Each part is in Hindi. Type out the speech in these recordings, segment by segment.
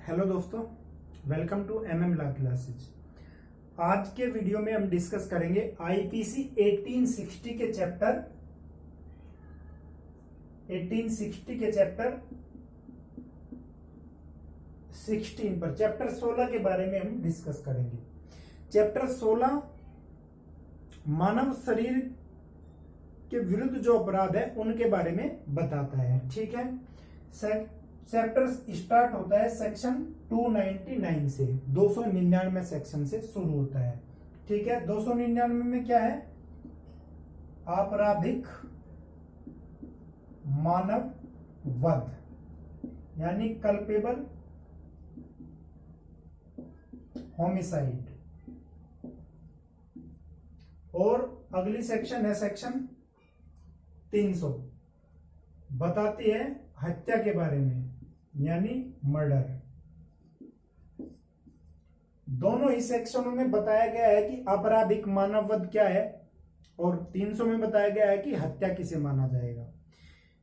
हेलो दोस्तों, welcome to MM law classes. आज के वीडियो में हम डिस्कस करेंगे आईपीसी 1860 के चैप्टर 16 पर चैप्टर 16 के बारे में हम डिस्कस करेंगे। चैप्टर 16 मानव शरीर के विरुद्ध जो अपराध है उनके बारे में बताता है। ठीक है, चैप्टर स्टार्ट होता है सेक्शन 299 से, 299 सेक्शन से शुरू होता है। ठीक है, 299 में क्या है? आपराधिक मानव वध, यानी कल्पेबल होमिसाइड। और अगली सेक्शन है सेक्शन 300, बताती है हत्या के बारे में, यानी मर्डर। दोनों ही सेक्शनों में बताया गया है कि आपराधिक मानव वध क्या है, और 300 में बताया गया है कि हत्या किसे माना जाएगा।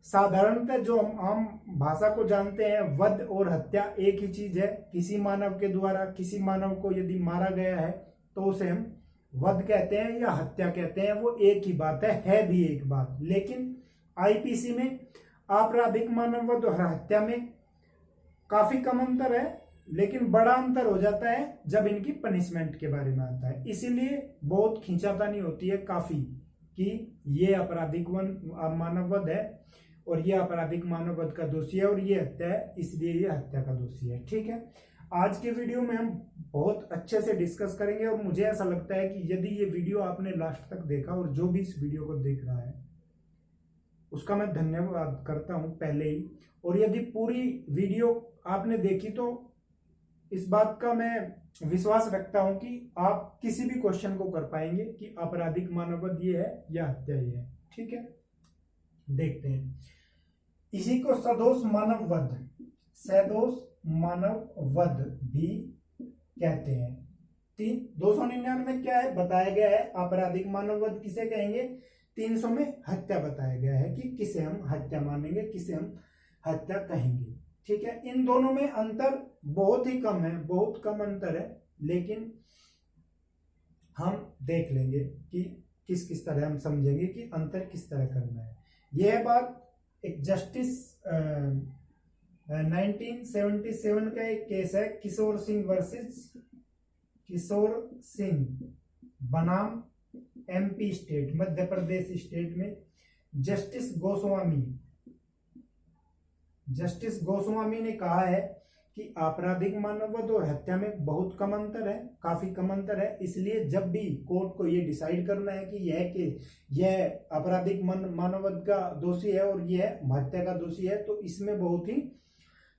साधारणतः जो हम आम भाषा को जानते हैं, वध और हत्या एक ही चीज है। किसी मानव के द्वारा किसी मानव को यदि मारा गया है तो उसे हम वध कहते हैं या हत्या कहते हैं, वो एक ही बात है भी एक बात। लेकिन आईपीसी में आपराधिक मानव वध और हत्या में काफी कम अंतर है, लेकिन बड़ा अंतर हो जाता है जब इनकी पनिशमेंट के बारे में आता है। इसीलिए बहुत खींचातानी होती है काफी कि ये आपराधिक मानव वध है और ये आपराधिक मानव वध का दोषी है, और ये हत्या है इसलिए ये हत्या का दोषी है। ठीक है, आज के वीडियो में हम बहुत अच्छे से डिस्कस करेंगे, और मुझे ऐसा लगता है कि यदि ये वीडियो आपने लास्ट तक देखा, और जो भी इस वीडियो को देख रहा है उसका मैं धन्यवाद करता हूं पहले ही। और यदि पूरी वीडियो आपने देखी तो इस बात का मैं विश्वास रखता हूं कि आप किसी भी क्वेश्चन को कर पाएंगे कि आपराधिक मानव वध ये है या हत्या ये है। ठीक है, देखते हैं। इसी को सदोष मानव वध भी कहते हैं। 299 में क्या है बताया गया है? आपराधिक मानव वध किसे कहेंगे। 300 में हत्या बताया गया है कि किसे हम हत्या मानेंगे, किसे हम हत्या कहेंगे। ठीक है, इन दोनों में अंतर बहुत ही कम है, बहुत कम अंतर है, लेकिन हम देख लेंगे कि किस किस तरह हम समझेंगे कि अंतर किस तरह करना है। यह बात एक जस्टिस 1977 का एक केस है, किशोर सिंह वर्सेस किशोर सिंह बनाम MP state, Madhya Pradesh state में। जस्टिस गोस्वामी ने कहा है कि आपराधिक मानव वध और हत्या में बहुत कम अंतर है, काफी कम अंतर है। इसलिए जब भी कोर्ट को ये डिसाइड करना है कि यह आपराधिक मानव वध का दोषी है और यह हत्या का दोषी है, तो इसमें बहुत ही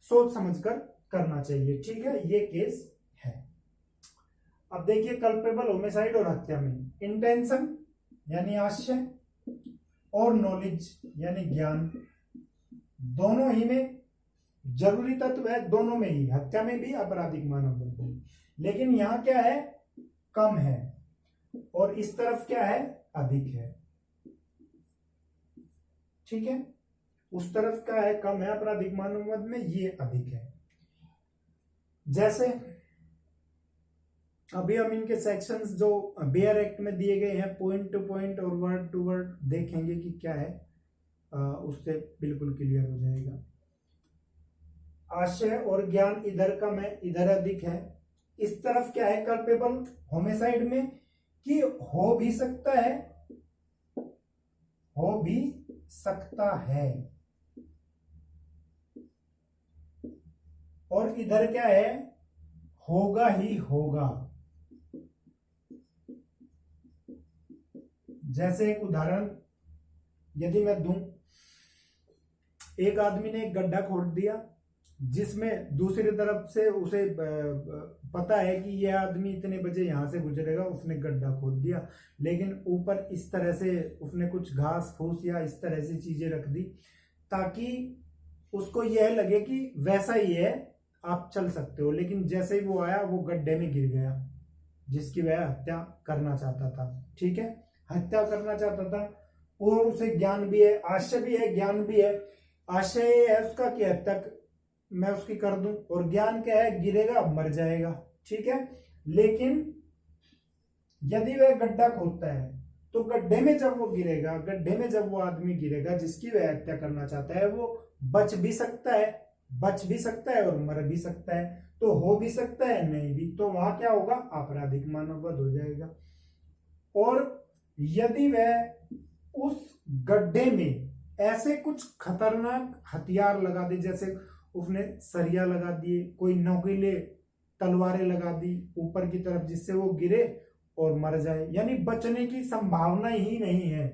सोच समझकर करना चाहिए। ठीक है, ये केस है। अब देखिए, कल्पेबल होमिसाइड और हत्या में इंटेंशन यानी आशय और नॉलेज यानी ज्ञान, दोनों ही में जरूरी तत्व है। दोनों में ही, हत्या में भी आपराधिक मानव वध में, लेकिन यहां क्या है? कम है, और इस तरफ क्या है? अधिक है। ठीक है, उस तरफ क्या है? कम है आपराधिक मानव वध में, ये अधिक है। जैसे अभी हम इनके सेक्शंस जो बेयर एक्ट में दिए गए हैं, पॉइंट टू पॉइंट और वर्ड टू वर्ड देखेंगे कि क्या है, उससे बिल्कुल क्लियर हो जाएगा। आशय और ज्ञान इधर कम है, इधर अधिक है। इस तरफ क्या है? कल्पेबल होमिसाइड में कि हो भी सकता है, और इधर क्या है? होगा ही होगा। जैसे एक उदाहरण यदि मैं दूं, एक आदमी ने एक गड्ढा खोद दिया जिसमें दूसरी तरफ से उसे पता है कि यह आदमी इतने बजे यहां से गुजरेगा, उसने गड्ढा खोद दिया, लेकिन ऊपर इस तरह से उसने कुछ घास फूस या इस तरह से चीजें रख दी ताकि उसको यह लगे कि वैसा ही है, आप चल सकते हो। लेकिन जैसे ही वो आया, वो गड्ढे में गिर गया, जिसकी वह हत्या करना चाहता था। ठीक है, हत्या करना चाहता था, और उसे ज्ञान भी है, आशय भी है, ज्ञान भी है। आशय है उसका कि हत्या मैं उसकी कर दूं, और ज्ञान क्या है, गिरेगा मर जाएगा, ठीक है। लेकिन यदि वह गड्ढा खोदता है तो गड्ढे में जब वो गिरेगा, गड्ढे में जब वो आदमी गिरेगा जिसकी वह हत्या करना चाहता है, वो बच भी सकता है, बच भी सकता है और मर भी सकता है, तो हो भी सकता है नहीं भी, तो वहां क्या होगा, आपराधिक मानववध हो जाएगा। और यदि वह उस गड्ढे में ऐसे कुछ खतरनाक हथियार लगा दे, जैसे उसने सरिया लगा दिए, कोई नोकीले तलवारें लगा दी ऊपर की तरफ, जिससे वो गिरे और मर जाए, यानी बचने की संभावना ही नहीं है,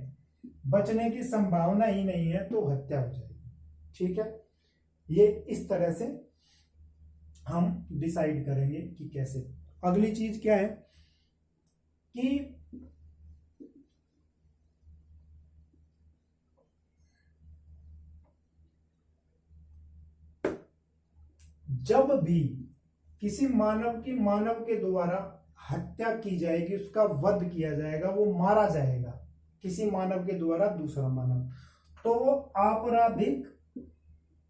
बचने की संभावना ही नहीं है, तो हत्या हो जाएगी, ठीक है। ये इस तरह से हम डिसाइड करेंगे कि कैसे। अगली चीज क्या है कि जब भी किसी मानव के द्वारा हत्या की जाएगी, उसका वध किया जाएगा, वो मारा जाएगा किसी मानव के द्वारा दूसरा मानव, तो वो आपराधिक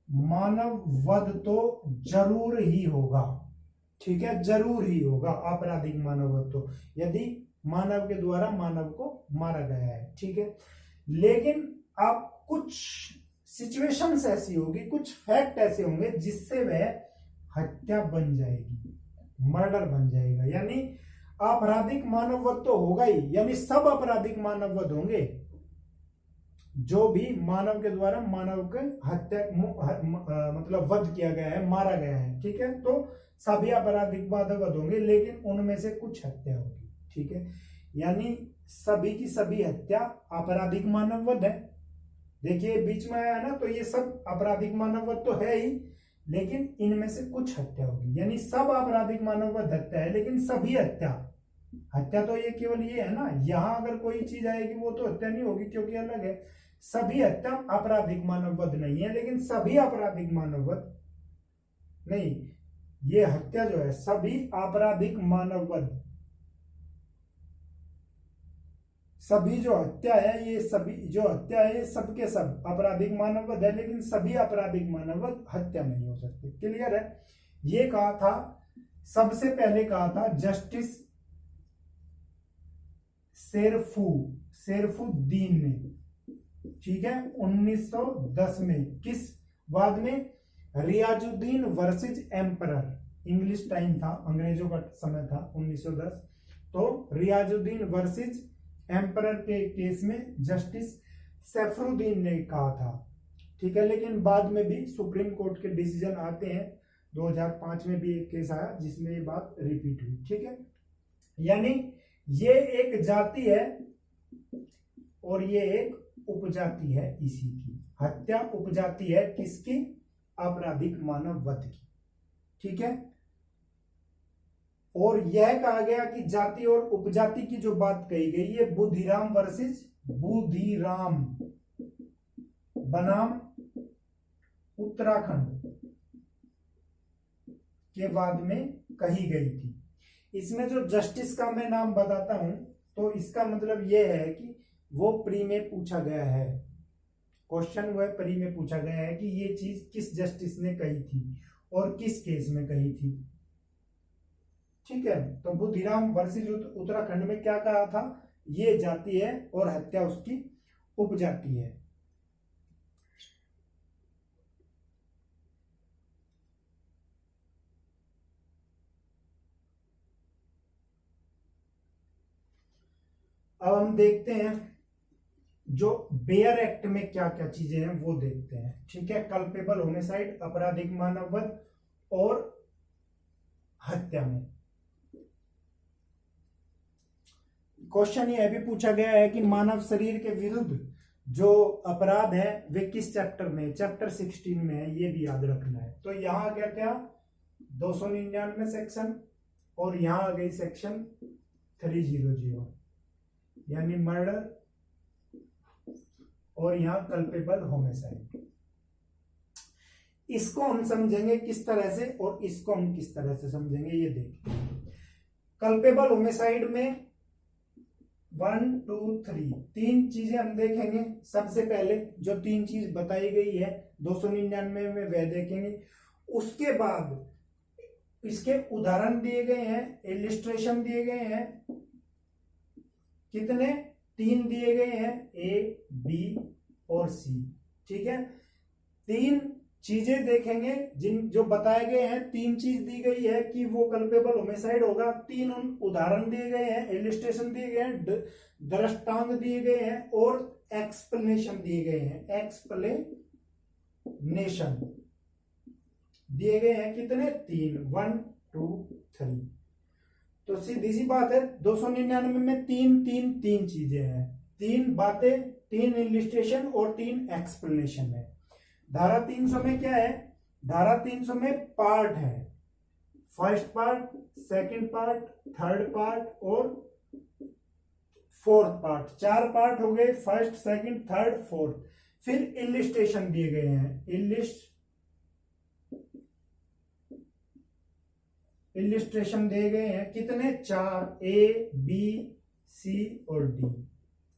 मानव वध तो जरूर ही होगा, ठीक है, जरूर ही होगा आपराधिक मानव वध तो, यदि मानव के द्वारा मानव को मारा गया है, ठीक है। लेकिन आप कुछ सिचुएशंस ऐसी होगी, कुछ फैक्ट ऐसे होंगे जिससे वह हत्या बन जाएगी, मर्डर बन जाएगा, यानी आपराधिक मानववध तो होगा ही, यानी सब आपराधिक मानववध होंगे, जो भी मानव के द्वारा मानव के हत्या मतलब वध किया गया है, मारा गया है, ठीक है, तो सभी आपराधिक मानववध होंगे, लेकिन उनमें से कुछ हत्या होगी, ठीक है, यानी सभी की सभी हत्या आपराधिक मानववध है। देखिए बीच में आया ना, तो ये सब आपराधिक मानववध तो है ही, लेकिन इनमें से कुछ हत्या होगी, यानी सब आपराधिक मानववध हत्या है, लेकिन सभी हत्या, हत्या तो ये केवल ये है ना, यहां अगर कोई चीज आएगी वो तो हत्या नहीं होगी, क्योंकि अलग है। सभी हत्या आपराधिक मानववध नहीं है, लेकिन सभी आपराधिक मानववध नहीं, ये हत्या जो है सभी आपराधिक मानववध, सभी जो हत्या है, ये सभी जो हत्या है ये सबके सब आपराधिक मानववध है, लेकिन सभी आपराधिक मानववध हत्या नहीं हो सकते। क्लियर है? ये कहा था, सबसे पहले कहा था जस्टिस शेरफुद्दीन ने, ठीक है, 1910 में। किस बाद में? Riyazuddin versus emperor, English time था, अंग्रेजों का समय था 1910, तो रियाजुद्दीन वर्सेज एम्परर के केस में जस्टिस सैफरुद्दीन ने कहा था, ठीक है। लेकिन बाद में भी सुप्रीम कोर्ट के डिसीजन आते हैं, 2005 में भी एक केस आया जिसमें ये बात रिपीट हुई, ठीक है। यानी ये एक जाति है और ये एक उपजाति है, इसी की हत्या उपजाति है, किसकी? आपराधिक मानव वध की, ठीक है। और यह कहा गया कि जाति और उपजाति की जो बात कही गई, ये बुधिराम वर्सेस बुधिराम बनाम उत्तराखंड के बाद में कही गई थी। इसमें जो जस्टिस का मैं नाम बताता हूं, तो इसका मतलब यह है कि वो प्री में पूछा गया है, क्वेश्चन वह प्री में पूछा गया है कि ये चीज किस जस्टिस ने कही थी और किस केस में कही थी, ठीक है। तो बुधिराम वर्सेस उत्तराखंड में क्या कहा था? ये जाति है और हत्या उसकी उपजाति है। अब हम देखते हैं जो बेयर एक्ट में क्या क्या चीजें हैं वो देखते हैं, ठीक है। कल्पेबल होमिसाइड, आपराधिक मानववध और हत्या में क्वेश्चन ये भी पूछा गया है कि मानव शरीर के विरुद्ध जो अपराध है वे किस चैप्टर में? चैप्टर 16 में है, ये भी याद रखना है। तो यहां क्या क्या 299 सेक्शन, और यहां आ गई सेक्शन 300, यानी मर्डर, और यहां कल्पेबल होमिसाइड। इसको हम समझेंगे किस तरह से और इसको हम किस तरह से समझेंगे, ये देखते हैं। कल्पेबल होमिसाइड में 1 2 3 तीन चीजें हम देखेंगे। सबसे पहले जो तीन चीज बताई गई है 299 में वह देखेंगे, उसके बाद इसके उदाहरण दिए गए हैं, इलिस्ट्रेशन दिए गए हैं, कितने, 3 दिए गए हैं, ए बी और सी। ठीक है, 3 चीजें देखेंगे जो बताए गए हैं। 3 चीज दी गई है कि वो कल्पेबल होमिसाइड होगा। 3 उदाहरण दिए गए हैं, इलिस्ट्रेशन दिए गए हैं, दृष्टांत दिए गए हैं और एक्सप्लेनेशन दिए गए हैं। एक्सप्लेनेशन दिए गए हैं कितने, 3, 1 2 3। तो सीधी सी बात है, 299 में 3 चीजें हैं, 3 बातें, 3 इलिस्ट्रेशन और 3 एक्सप्लेनेशन है। धारा 300 में क्या है, धारा 300 में पार्ट है, first part, second part, third part और फोर्थ पार्ट। 4 पार्ट हो गए, फर्स्ट, सेकंड, थर्ड, फोर्थ। फिर इलिस्ट्रेशन दिए गए हैं, इलिस्ट्रेशन दिए गए हैं कितने, 4, ए बी सी और डी।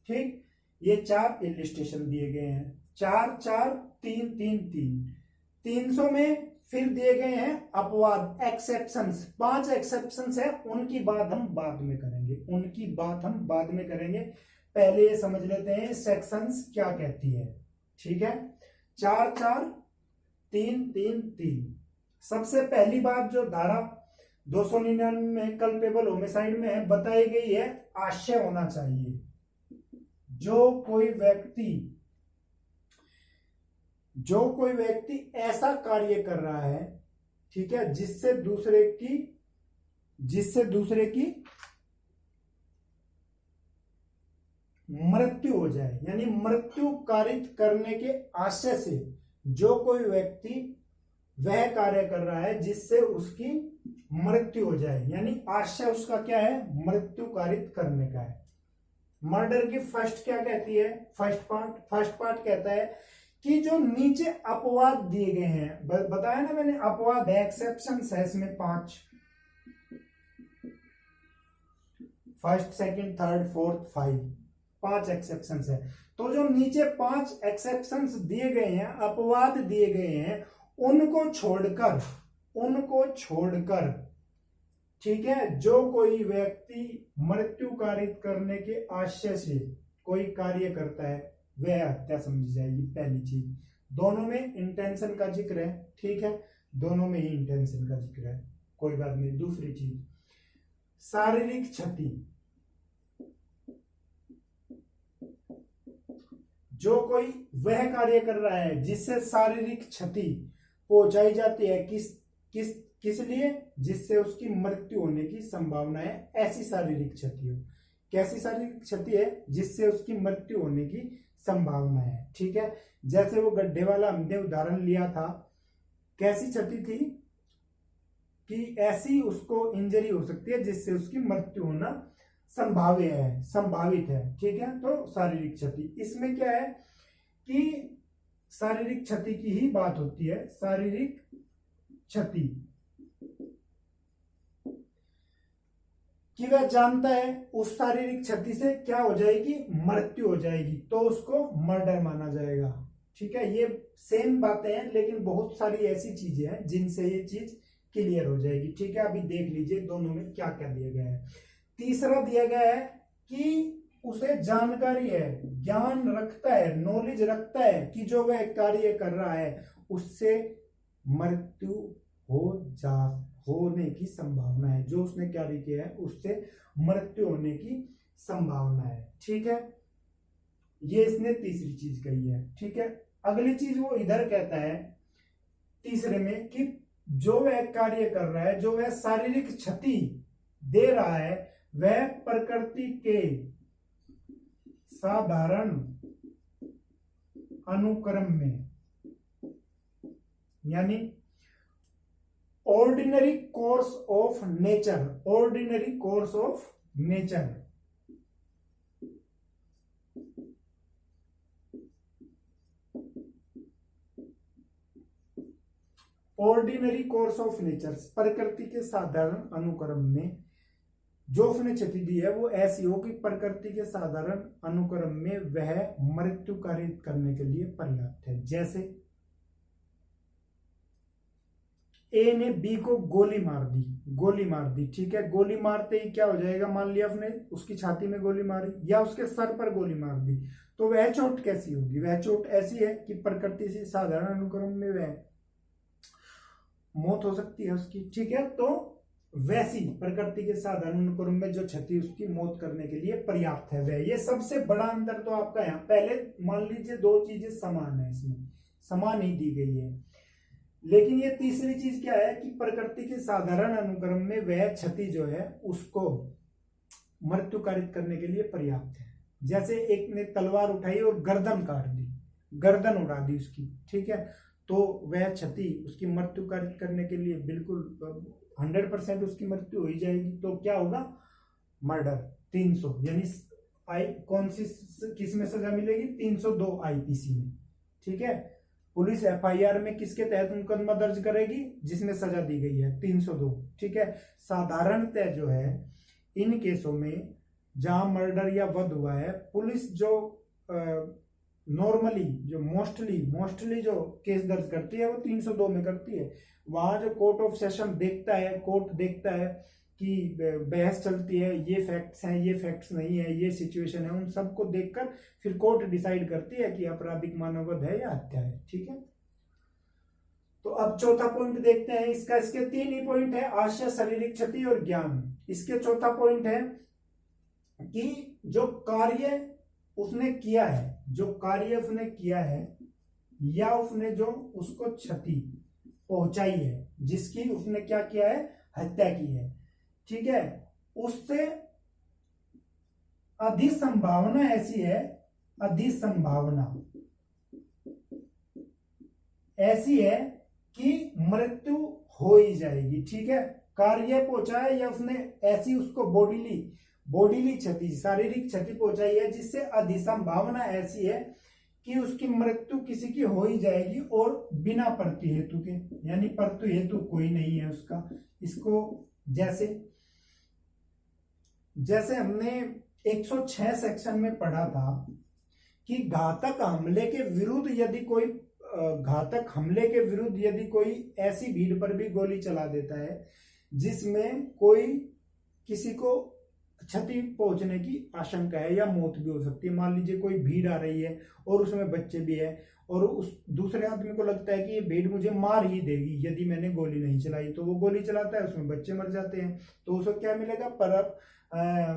ठीक, ये 4 इलिस्ट्रेशन दिए गए हैं। 4 4 3 3 3। 300 में फिर दिए गए हैं अपवाद, एक्सेप्शंस। 5 एक्सेप्शंस है, उनकी बात हम बाद में करेंगे। पहले ये समझ लेते हैं सेक्शंस क्या कहती है। ठीक है, 4 4 3 3 3। सबसे पहली बात जो धारा 299 में कल्पेबल होमिसाइड में है बताई गई है, आशय होना चाहिए। जो कोई व्यक्ति ऐसा कार्य कर रहा है, ठीक है, जिससे दूसरे की मृत्यु हो जाए, यानी मृत्यु कारित करने के आशय से जो कोई व्यक्ति वह कार्य कर रहा है जिससे उसकी मृत्यु हो जाए, यानी आशय उसका क्या है, मृत्यु कारित करने का है। मर्डर की फर्स्ट क्या कहती है, फर्स्ट पार्ट कहता है कि जो नीचे अपवाद दिए गए हैं, बताया ना मैंने, अपवाद है, एक्सेप्शंस है इसमें 5, first, second, third, fourth, 5 exceptions है। तो जो नीचे 5 एक्सेप्शंस दिए गए हैं, अपवाद दिए गए हैं, उनको छोड़कर ठीक है, जो कोई व्यक्ति मृत्यु कारित करने के आशय से कोई कार्य करता है वह हत्या समझी जाएगी। पहली चीज, दोनों में इंटेंशन का जिक्र है। ठीक है, दोनों में ही इंटेंशन का जिक्र है, कोई बात नहीं। दूसरी चीज, शारीरिक क्षति। जो कोई वह कार्य कर रहा है जिससे शारीरिक क्षति पहुंचाई जाती है, किस लिए, जिससे उसकी मृत्यु होने की संभावना है, ऐसी शारीरिक क्षति हो। कैसी शारीरिक क्षति है, जिससे उसकी मृत्यु होने की संभावना है। ठीक है, जैसे वो गड्ढे वाला हमने उदाहरण लिया था, कैसी क्षति थी कि ऐसी उसको इंजरी हो सकती है जिससे उसकी मृत्यु होना संभावित है। ठीक है, तो शारीरिक क्षति, इसमें क्या है कि शारीरिक क्षति की ही बात होती है। शारीरिक क्षति कि वह जानता है उस शारीरिक क्षति से क्या हो जाएगी, मृत्यु हो जाएगी, तो उसको मर्डर माना जाएगा। ठीक है, ये सेम बातें हैं, लेकिन बहुत सारी ऐसी चीजें हैं जिनसे ये चीज क्लियर हो जाएगी। ठीक है, अभी देख लीजिए दोनों में क्या क्या दिया गया है। तीसरा दिया गया है कि उसे जानकारी है, ज्ञान रखता है, नॉलेज रखता है कि जो वह कार्य कर रहा है उससे मृत्यु होने की संभावना है, जो उसने कार्य किया है उससे मृत्यु होने की संभावना है। ठीक है, ये इसने तीसरी चीज कही है। ठीक है, अगली चीज वो इधर कहता है तीसरे में कि जो वह कार्य कर रहा है, जो वह शारीरिक क्षति दे रहा है, वह प्रकृति के साधारण अनुक्रम में, यानी ऑर्डिनरी कोर्स ऑफ नेचर, प्रकृति के साधारण अनुक्रम में जो उसने क्षति दी है वो ऐसी हो कि प्रकृति के साधारण अनुक्रम में वह मृत्यु कारित करने के लिए पर्याप्त है। जैसे ए ने बी को गोली मार दी, गोली मार दी, ठीक है। गोली मारते ही क्या हो जाएगा, मान लिया उसने उसकी छाती में गोली मारी या उसके सर पर गोली मार दी, तो वह चोट कैसी होगी, वह चोट ऐसी है कि प्रकृति से साधारण अनुक्रम में वह मौत हो सकती है उसकी, ठीक है। तो वैसी प्रकृति के साधारण अनुक्रम में जो क्षति उसकी मौत करने के लिए पर्याप्त है वह, ये सबसे बड़ा अंतर तो आपका यहाँ, पहले मान लीजिए दो चीजें समान है, इसमें समान ही दी गई है, लेकिन ये तीसरी चीज क्या है कि प्रकृति के साधारण अनुक्रम में वह क्षति जो है उसको मृत्यु कारित करने के लिए पर्याप्त है। जैसे एक ने तलवार उठाई और गर्दन काट दी, गर्दन उड़ा दी उसकी, ठीक है, तो वह क्षति उसकी मृत्यु कारित करने के लिए बिल्कुल 100% उसकी मृत्यु हो ही जाएगी। तो क्या होगा, मर्डर 300, यानी कौन सी किस में सजा मिलेगी, 302 आईपीसी में, ठीक है। पुलिस एफआईआर में किसके तहत मुकदमा दर्ज करेगी, जिसमें सजा दी गई है 302, ठीक है। साधारणतः जो है इन केसों में जहां मर्डर या वध हुआ है, पुलिस जो नॉर्मली जो मोस्टली जो केस दर्ज करती है वो 302 में करती है। वहां जो कोर्ट ऑफ सेशन देखता है, कोर्ट देखता है कि बहस चलती है, ये फैक्ट्स हैं, ये फैक्ट्स नहीं है, ये सिचुएशन है, उन सबको देखकर फिर कोर्ट डिसाइड करती है कि आपराधिक मानववध है या हत्या है, ठीक है। तो अब चौथा पॉइंट देखते हैं इसका, इसके 3 ही पॉइंट है, आशय, शारीरिक क्षति और ज्ञान। इसके चौथा पॉइंट है कि जो कार्य उसने किया है, जो कार्य उसने किया है या उसने जो उसको क्षति पहुंचाई है, जिसकी उसने क्या किया है, हत्या की है, ठीक है, उससे अधिसंभावना ऐसी है, अधिसंभावना ऐसी है कि मृत्यु हो ही जाएगी, ठीक है। कार्य पहुंचाया या उसने ऐसी उसको बॉडीली क्षति, शारीरिक क्षति पहुंचाई है जिससे अधिसंभावना ऐसी है कि उसकी मृत्यु किसी की हो ही जाएगी और बिना प्रत्यु हेतु के, यानी प्रत्यु हेतु कोई नहीं है उसका। इसको जैसे हमने 106 सेक्शन में पढ़ा था कि घातक हमले के विरुद्ध यदि कोई ऐसी भीड़ पर भी गोली चला देता है जिसमें कोई किसी को क्षति पहुंचने की आशंका है या मौत भी हो सकती है। मान लीजिए कोई भीड़ आ रही है और उसमें बच्चे भी है और उस दूसरे आदमी को लगता है कि ये भीड़ मुझे मार ही देगी यदि मैंने गोली नहीं चलाई, तो वो गोली चलाता है, उसमें बच्चे मर जाते हैं, तो उसको क्या मिलेगा, पर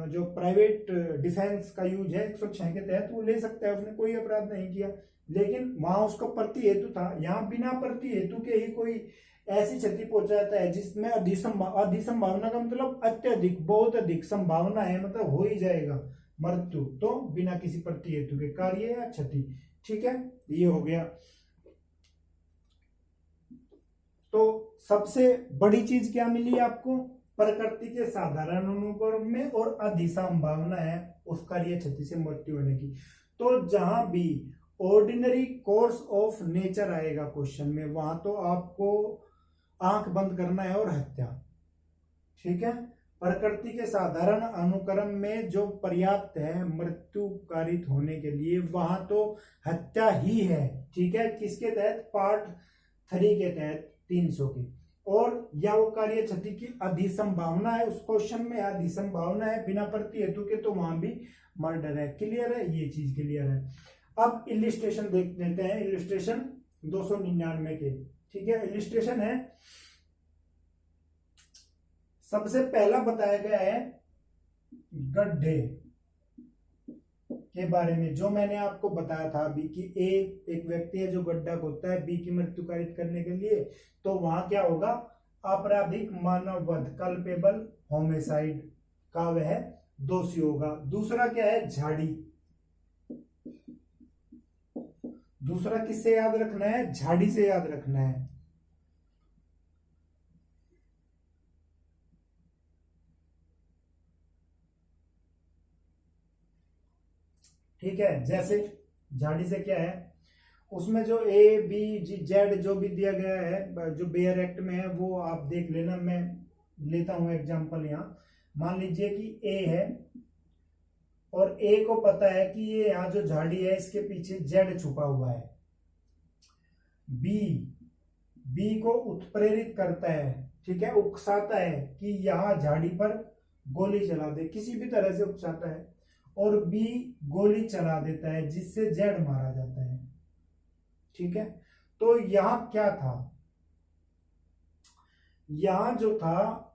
जो प्राइवेट डिफेंस का यूज है 106 के तहत वो ले सकता है, उसने कोई अपराध नहीं किया, लेकिन वहां उसका प्रति हेतु था। यहाँ बिना प्रति हेतु के ही कोई ऐसी क्षति पहुंचाता है जिसमें अधिसंभावना का मतलब अत्यधिक, बहुत अधिक संभावना है, मतलब हो ही जाएगा मृत्यु, तो बिना किसी प्रति हेतु के कार्य या क्षति, ठीक है। ये हो गया। तो सबसे बड़ी चीज क्या मिली आपको, प्रकृति के साधारण अनुक्रम में और अधिसंभावना है उस कार्य क्षति से मृत्यु होने की। तो जहां भी ऑर्डिनरी कोर्स ऑफ नेचर आएगा क्वेश्चन में, वहां तो आपको आंख बंद करना है और हत्या, ठीक है। प्रकृति के साधारण अनुक्रम में जो पर्याप्त है मृत्यु कारित होने के लिए, वहां तो हत्या ही है, ठीक है। किसके तहत, पार्ट 3 के तहत 300 की, और या वो कार्य क्षति की अधिसंभावना है, उस क्वेश्चन में अधिसंभावना है बिना प्रति हेतु के, तो वहां भी मर्डर है। क्लियर है, ये चीज क्लियर है। अब इलिस्ट्रेशन देख लेते हैं, इलिस्ट्रेशन 299 के, ठीक है। इलिस्ट्रेशन है, सबसे पहला बताया गया है गड्ढे के बारे में, जो मैंने आपको बताया था अभी कि एक व्यक्ति है जो गड्ढा खोदता है बी की मृत्यु कारित करने के लिए, तो वहां क्या होगा, आपराधिक मानववध, कल्पेबल होमिसाइड का वह दोषी होगा। दूसरा क्या है, झाड़ी, दूसरा किससे याद रखना है, झाड़ी से याद रखना है। ठीक है, जैसे झाड़ी से क्या है, उसमें जो ए बी जी जेड जो भी दिया गया है जो बेयर एक्ट में है वो आप देख लेना। मैं लेता हूं एग्जांपल यहाँ, मान लीजिए कि ए है और ए को पता है कि ये यहाँ जो झाड़ी है इसके पीछे जेड छुपा हुआ है, बी बी को उत्प्रेरित करता है, ठीक है, उकसाता है कि यहाँ झाड़ी पर गोली चला दे, किसी भी तरह से उकसाता है, और बी गोली चला देता है जिससे जेड मारा जाता है, ठीक है। तो यहां क्या था, यहां जो था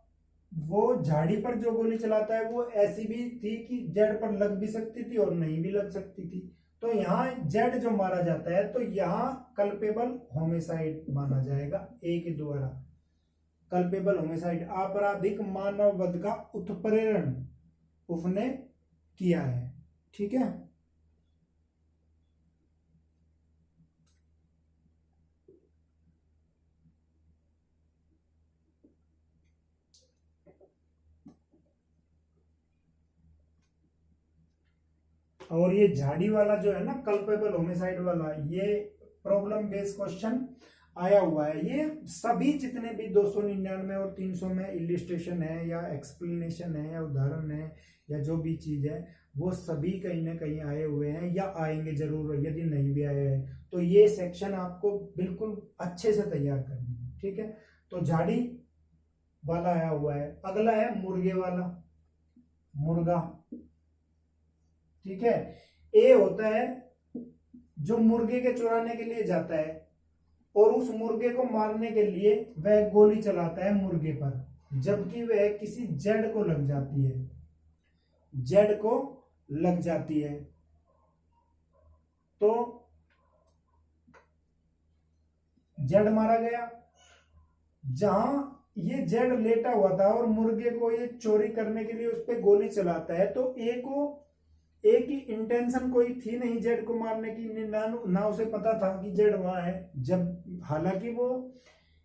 वो झाड़ी पर जो गोली चलाता है वो ऐसी भी थी कि जेड पर लग भी सकती थी और नहीं भी लग सकती थी। तो यहां जेड जो मारा जाता है तो यहां कल्पेबल होमिसाइड माना जाएगा ए के द्वारा। कल्पेबल होमिसाइड, आपराधिक मानव वध का उत्प्रेरण उसने किया है, ठीक है। और ये झाड़ी वाला जो है ना कल्पेबल होमिसाइड वाला, ये प्रॉब्लम बेस्ड क्वेश्चन आया हुआ है। ये सभी जितने भी 299 और 300 में इलिस्ट्रेशन है या एक्सप्लेनेशन है या उदाहरण है या जो भी चीज है वो सभी कहीं ना कहीं आए हुए हैं या आएंगे जरूर, यदि नहीं भी आए हैं तो ये सेक्शन आपको बिल्कुल अच्छे से तैयार करनी है, ठीक है। तो झाड़ी वाला आया हुआ है। अगला है मुर्गे वाला, मुर्गा, ठीक है। ए होता है जो मुर्गे के चुराने के लिए जाता है और उस मुर्गे को मारने के लिए वह गोली चलाता है मुर्गे पर, जबकि वह किसी जेड को लग जाती है, जेड को लग जाती है। तो जेड मारा गया। जहां ये जेड लेटा हुआ था और मुर्गे को ये चोरी करने के लिए उस पर गोली चलाता है, तो ए को, ए की इंटेंशन कोई थी नहीं जेड को मारने की, ना उसे पता था कि जेड वहां है, जब हालांकि वो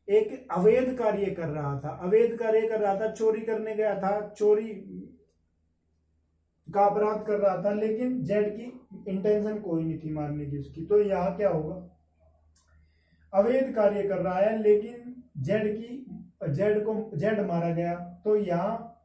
एक अवैध कार्य कर रहा था, अवैध कार्य कर रहा था, चोरी करने गया था, चोरी का अपराध कर रहा था, लेकिन जेड की इंटेंशन कोई नहीं थी मारने की उसकी। तो यहाँ क्या होगा, अवैध कार्य कर रहा है लेकिन जेड मारा गया, तो यहाँ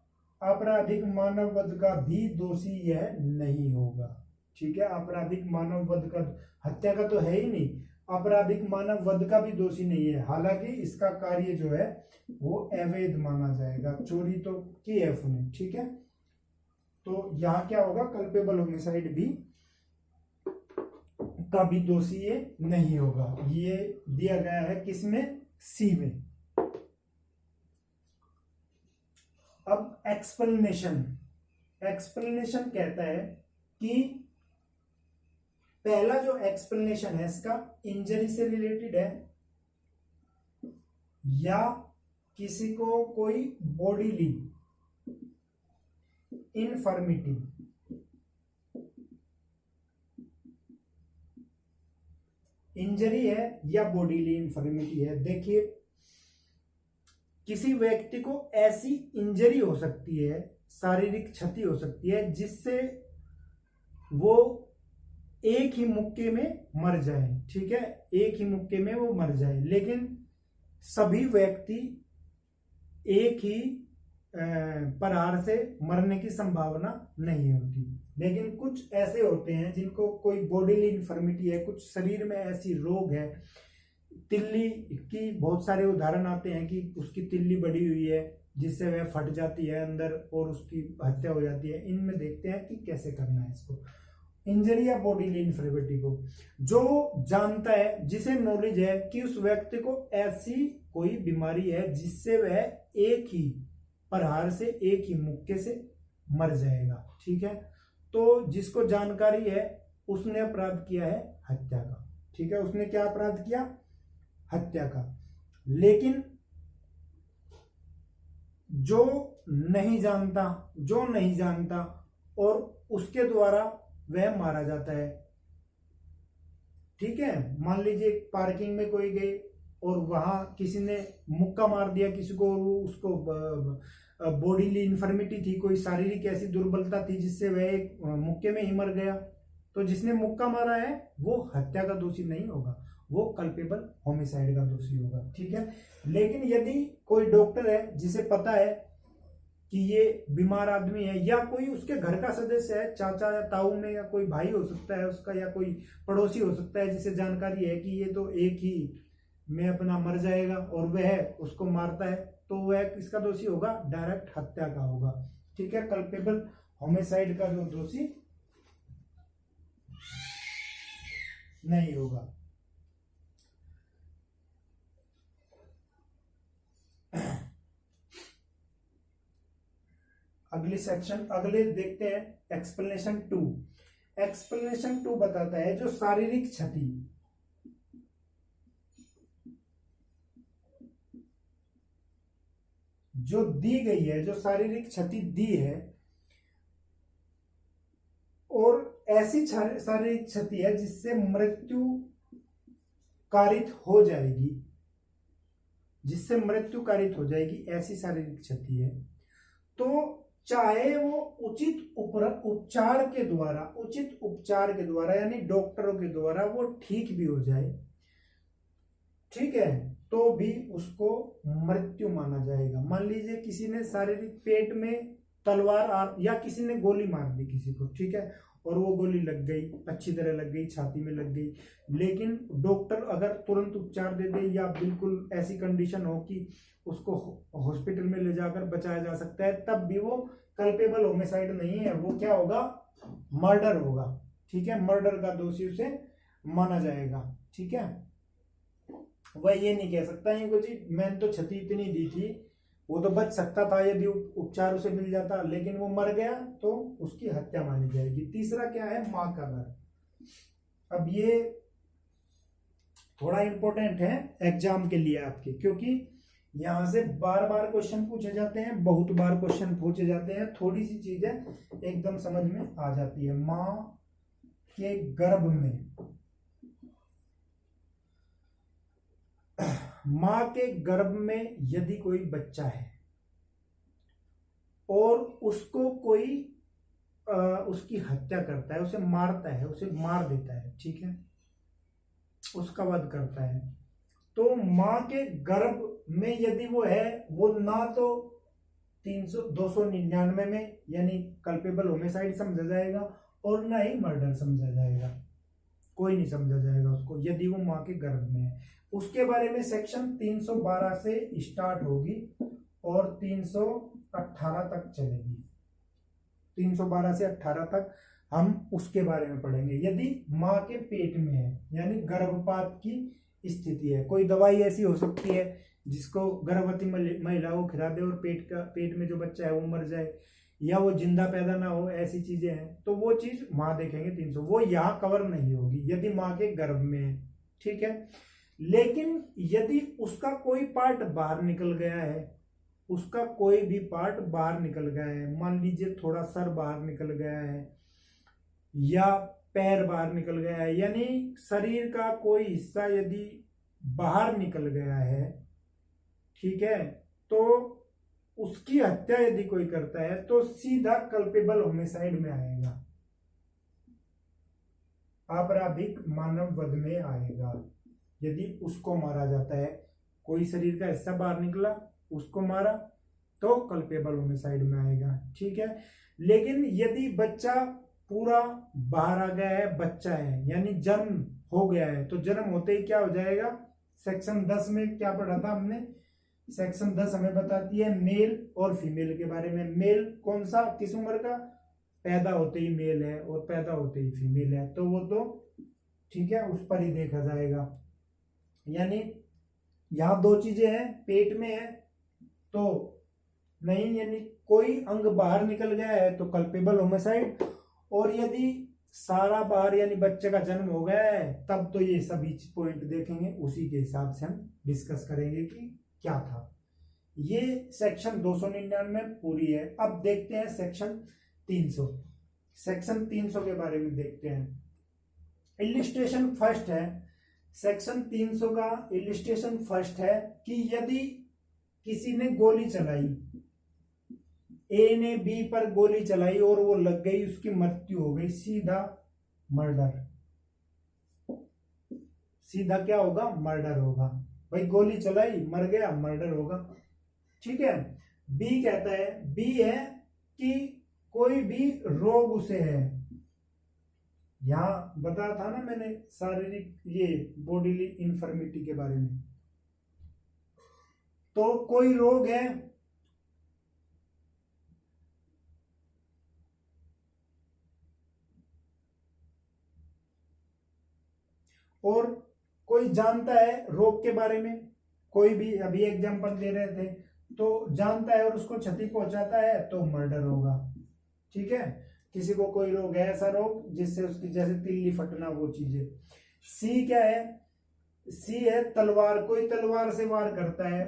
आपराधिक मानव वध का भी दोषी यह नहीं होगा, ठीक है। आपराधिक मानव वध का, हत्या का तो है ही नहीं, आपराधिक मानव वध का भी दोषी नहीं है, हालांकि इसका कार्य जो है वो अवैध माना जाएगा, चोरी तो की है उसने, ठीक है। तो यहाँ क्या होगा, कल्पेबल होमिसाइड भी का भी दोषी ये नहीं होगा। ये दिया गया है किसमें, सी में। अब एक्सप्लेनेशन, एक्सप्लेनेशन कहता है कि पहला जो एक्सप्लेनेशन है इसका इंजरी से रिलेटेड है या किसी को कोई बॉडीली इनफर्मिटी, इंजरी है या बॉडीली इनफर्मिटी है। देखिए किसी व्यक्ति को ऐसी इंजरी हो सकती है, शारीरिक क्षति हो सकती है जिससे वो एक ही मुक्के में मर जाए, ठीक है, एक ही मुक्के में वो मर जाए, लेकिन सभी व्यक्ति एक ही प्रहार से मरने की संभावना नहीं होती, लेकिन कुछ ऐसे होते हैं जिनको कोई बॉडीली इन्फर्मिटी है, कुछ शरीर में ऐसी रोग है। तिल्ली की बहुत सारे उदाहरण आते हैं कि उसकी तिल्ली बड़ी हुई है जिससे वह फट जाती है अंदर और उसकी हत्या हो जाती है। इनमें देखते हैं कि कैसे करना है इसको, इंजरी या बॉडीली इन्फर्मिटी को। जो जानता है, जिसे नॉलेज है कि उस व्यक्ति को ऐसी कोई बीमारी है जिससे वह एक ही प्रहार से, एक ही मुक्के से मर जाएगा, ठीक है। तो जिसको जानकारी है उसने अपराध किया है हत्या का, ठीक है, उसने क्या अपराध किया, हत्या का। लेकिन जो नहीं जानता और उसके द्वारा वह मारा जाता है, ठीक है। मान लीजिए पार्किंग में कोई गए और वहां किसी ने मुक्का मार दिया किसी को, उसको बॉडीली इन्फर्मिटी थी, कोई शारीरिक ऐसी दुर्बलता थी जिससे वह एक मुक्के में ही मर गया, तो जिसने मुक्का मारा है वो हत्या का दोषी नहीं होगा, वो कल्पेबल होमिसाइड का दोषी होगा, ठीक है। लेकिन यदि कोई डॉक्टर है जिसे पता है कि ये बीमार आदमी है या कोई उसके घर का सदस्य है, चाचा या ताऊ में, या कोई भाई हो सकता है उसका या कोई पड़ोसी हो सकता है जिसे जानकारी है कि ये तो एक ही में अपना मर जाएगा और वह उसको मारता है, तो वह किसका दोषी होगा? डायरेक्ट हत्या का होगा। ठीक है, कल्पेबल होमिसाइड का जो दोषी नहीं होगा। अगली सेक्शन, अगले देखते हैं एक्सप्लेनेशन 2। एक्सप्लेनेशन 2 बताता है जो शारीरिक क्षति, जो दी गई है, जो शारीरिक क्षति दी है, और ऐसी शारीरिक क्षति है जिससे मृत्यु कारित हो जाएगी, जिससे मृत्यु कारित हो जाएगी, ऐसी शारीरिक क्षति है, तो चाहे वो उचित उपचार के द्वारा, उचित उपचार के द्वारा यानी डॉक्टरों के द्वारा वो ठीक भी हो जाए, ठीक है, तो भी उसको मृत्यु माना जाएगा। मान लीजिए किसी ने शारीरिक पेट में तलवार या किसी ने गोली मार दी किसी को, ठीक है, और वो गोली लग गई, अच्छी तरह लग गई, छाती में लग गई, लेकिन डॉक्टर अगर तुरंत उपचार दे दे या बिल्कुल ऐसी कंडीशन हो कि उसको हॉस्पिटल में ले जाकर बचाया जा सकता है, तब भी वो कल्पेबल होमिसाइड नहीं है, वो क्या होगा? मर्डर होगा। ठीक है, मर्डर का दोषी उसे माना जाएगा। ठीक है, वह ये नहीं कह सकता है जी मैंने तो क्षति इतनी दी थी, वो तो बच सकता था यदि उपचार उसे मिल जाता, लेकिन वो मर गया तो उसकी हत्या मानी जाएगी। तीसरा क्या है? मां का गर्भ। अब ये थोड़ा इंपॉर्टेंट है एग्जाम के लिए आपके, क्योंकि यहां से बार बार क्वेश्चन पूछे जाते हैं, बहुत बार क्वेश्चन पूछे जाते हैं, थोड़ी सी चीजें एकदम समझ में आ जाती है। मां के गर्भ में, मां के गर्भ में यदि कोई बच्चा है और उसको कोई उसकी हत्या करता है, उसे मारता है, उसे मार देता है, ठीक है, उसका वध करता है, तो मां के गर्भ में यदि वो है, वो ना तो 299 में यानी कल्पेबल होमिसाइड समझा जाएगा और ना ही मर्डर समझा जाएगा, कोई नहीं समझा जाएगा उसको यदि वो मां के गर्भ में है। उसके बारे में सेक्शन 312 से स्टार्ट होगी और 318 तक चलेगी। 312 से 18 तक हम उसके बारे में पढ़ेंगे। यदि मां के पेट में है यानी गर्भपात की स्थिति है, कोई दवाई ऐसी हो सकती है जिसको गर्भवती महिला को खिला दे और पेट में जो बच्चा है वो मर जाए, या वो जिंदा पैदा ना हो, ऐसी चीजें हैं, तो वो चीज वहां देखेंगे 300, वो यहाँ कवर नहीं होगी यदि मां के गर्भ में है। ठीक है, लेकिन यदि उसका कोई पार्ट बाहर निकल गया है, उसका कोई भी पार्ट बाहर निकल गया है, मान लीजिए थोड़ा सर बाहर निकल गया है या पैर बाहर निकल गया है, यानी शरीर का कोई हिस्सा यदि बाहर निकल गया है, ठीक है, तो उसकी हत्या यदि कोई करता है तो सीधा कल्पेबल होमिसाइड में आएगा, आपराधिक मानव वध में आएगा। यदि उसको मारा जाता है, कोई शरीर का हिस्सा बाहर निकला, उसको मारा, तो कल्पेबल होमिसाइड में आएगा। ठीक है, लेकिन यदि बच्चा पूरा बाहर आ गया है, बच्चा है यानी जन्म हो गया है, तो जन्म होते ही क्या हो जाएगा? सेक्शन 10 में क्या पढ़ा था हमने? सेक्शन 10 हमें बताती है मेल और फीमेल के बारे में। मेल कौन सा, किस उम्र का? पैदा होते ही मेल है और पैदा होते ही फीमेल है, तो वो तो ठीक है, उस पर ही देखा जाएगा। यानी यहां दो चीजें हैं, पेट में है तो नहीं, यानी कोई अंग बाहर निकल गया है तो कल्पेबल होमिसाइड, और यदि सारा बाहर यानी बच्चे का जन्म हो गया है तब तो ये सभी पॉइंट देखेंगे, उसी के हिसाब से हम डिस्कस करेंगे कि क्या था। ये सेक्शन 299 पूरी है। अब देखते हैं सेक्शन 300। सेक्शन 300 के बारे में देखते हैं। इलिस्ट्रेशन फर्स्ट है, सेक्शन 300 का इलिस्ट्रेशन फर्स्ट है कि यदि किसी ने गोली चलाई, ए ने बी पर गोली चलाई और वो लग गई, उसकी मृत्यु हो गई, सीधा मर्डर, सीधा क्या होगा? मर्डर होगा। भाई गोली चलाई, मर गया, मर्डर होगा। ठीक है, बी कहता है, बी है कि कोई भी रोग उसे है, यहां बताया था ना मैंने शारीरिक ये बॉडीली इन्फर्मिटी के बारे में, तो कोई रोग है, और कोई जानता है रोग के बारे में, कोई भी अभी एग्जांपल दे रहे थे, तो जानता है और उसको क्षति पहुंचाता है तो मर्डर होगा। ठीक है, किसी को कोई रोग है, ऐसा रोग जिससे उसकी जैसे तिल्ली फटना, वो चीजें। सी क्या है, सी है तलवार, कोई तलवार से वार करता है,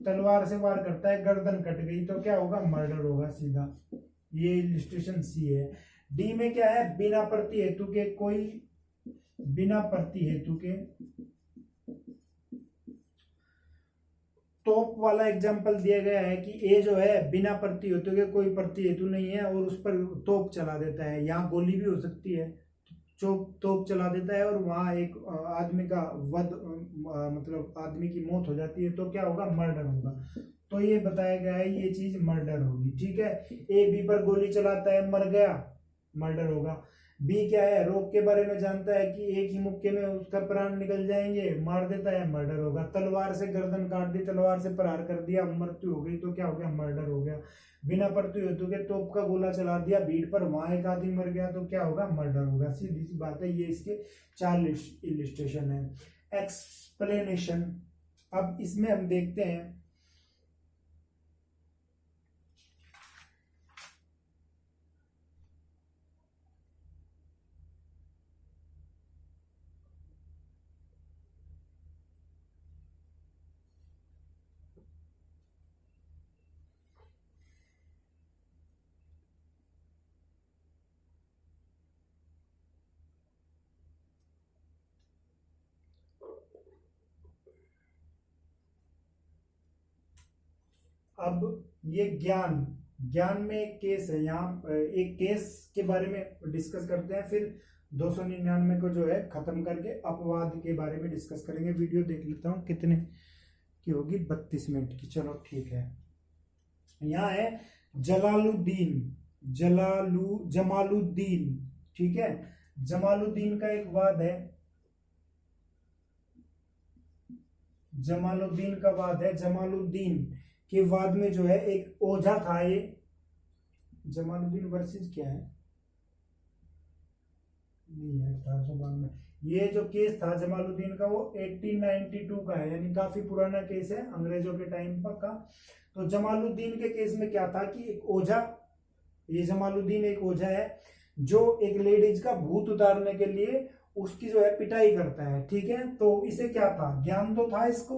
तलवार से वार करता है, गर्दन कट गई तो क्या होगा, मर्डर होगा सीधा। ये इलिस्ट्रेशन सी है। डी में क्या है, बिना प्रति हेतु के, कोई बिना प्रति हेतु के, तोप वाला एग्जांपल दिया गया है कि ए जो है बिना प्रति हेतु के, कोई प्रति हेतु नहीं है और उस पर तोप चला देता है, यहाँ गोली भी हो सकती है, तोप चला देता है और वहां एक आदमी का वध, मतलब आदमी की मौत हो जाती है तो क्या होगा, मर्डर होगा। तो ये बताया गया है ये चीज मर्डर होगी। ठीक है, ए बी पर गोली चलाता है, मर गया, मर्डर होगा। बी क्या है, रोग के बारे में जानता है कि एक ही मुक्के में उसका प्राण निकल जाएंगे, मार देता है, मर्डर होगा। तलवार से गर्दन काट दी, तलवार से प्रहार कर दिया, मृत्यु हो गई तो क्या हो गया, मर्डर हो गया। बिना प्रति हेतु के तोप का गोला चला दिया भीड़ पर, वहां एक आदमी मर गया तो क्या होगा, मर्डर होगा। सीधी सी बात है, ये इसके 4 इलिस्ट्रेशन है। एक्सप्लेनेशन, अब इसमें हम देखते हैं अब ये ज्ञान, ज्ञान में एक केस है, यहाँ एक केस के बारे में डिस्कस करते हैं, फिर 299 को जो है खत्म करके अपवाद के बारे में डिस्कस करेंगे। वीडियो देख लेता हूँ कितने की होगी, 32 मिनट की, चलो ठीक है। यहाँ है जलालुद्दीन, जमालुद्दीन, ठीक है, जमालुद्दीन का एक वाद है, जमालुद्दीन का वाद है। जमालुद्दीन के वाद में जो है एक ओझा था, ये जमालुद्दीन वर्सेस क्या है, नहीं है 1892। ये जो केस था जमालुद्दीन का वो 1892 का है, यानी काफी पुराना केस है, अंग्रेजों के टाइम पर का। तो जमालुद्दीन के केस में क्या था कि एक ओझा, ये जमालुद्दीन एक ओझा है जो एक लेडीज का भूत उतारने के लिए उसकी जो है पिटाई करता है। ठीक है, तो इसे क्या था, ज्ञान तो था इसको,